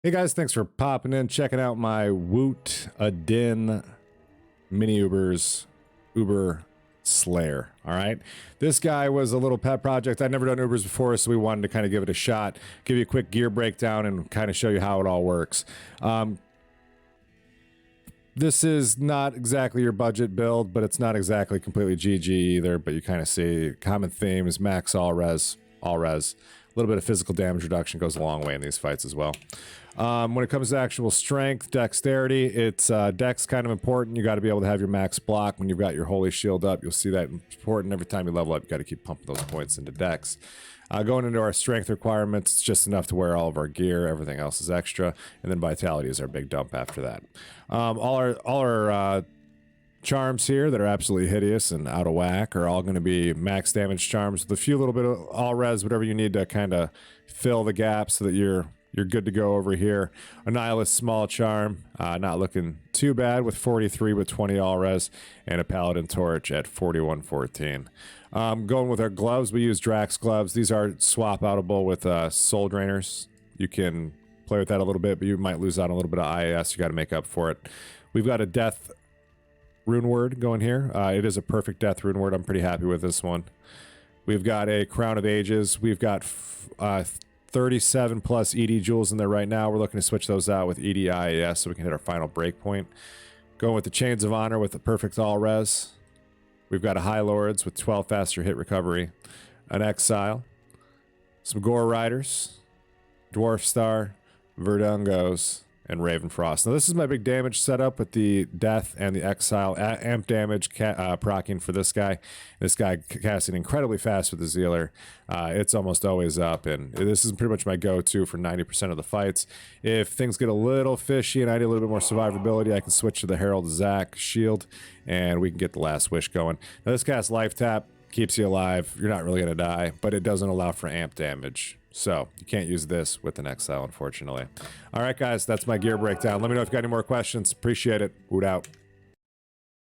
Hey guys, thanks for popping in, checking out my Zealadin mini Ubers Uber Slayer. All right, this guy was a little pet project. I'd never done Ubers before, so we wanted to kind of give it a shot, give you a quick gear breakdown, and kind of show you how it all works. This is not exactly your budget build, but it's not exactly completely GG either. But you kind of see common themes: max all res. A little bit of physical damage reduction goes a long way in these fights as well. When it comes to actual strength, dexterity, it's dex kind of important. You got to be able to have your max block when you've got your holy shield up. You'll see that important every time you level up. You got to keep pumping those points into dex. Going into our strength requirements, it's just enough to wear all of our gear. Everything else is extra, and then vitality is our big dump after that. All our charms here that are absolutely hideous and out of whack are all going to be max damage charms with a few little bit of all res, whatever you need to kind of fill the gap so that you're good to go over here. A nihilist small charm, not looking too bad with 43 with 20 all res, and a paladin torch at 4114. Going with our gloves, we use Drax gloves. These are swap outable with soul drainers. You can play with that a little bit, but you might lose out on a little bit of IAS. You got to make up for it. We've got a death rune word going here. It is a perfect death rune word. I'm pretty happy with this one. We've got a crown of ages. We've got 37 plus ED jewels in there right now. We're looking to switch those out with ED IAS so we can hit our final breakpoint. Going with the chains of honor with the perfect all res. We've got a high lords with 12 faster hit recovery, an exile, some gore riders, dwarf star, verdungos, and Raven Frost. Now this is my big damage setup with the death and the exile amp damage proccing for this guy. This guy casting incredibly fast with the Zealer. It's almost always up, and this is pretty much my go-to for 90% of the fights. If things get a little fishy and I need a little bit more survivability, I can switch to the Herald Zac shield, and we can get the last wish going. Now this cast life tap keeps you alive. You're not really going to die, but it doesn't allow for amp damage. So you can't use this with an exile, unfortunately. All right, guys, that's my gear breakdown. Let me know if you got any more questions. Appreciate it. Woot out.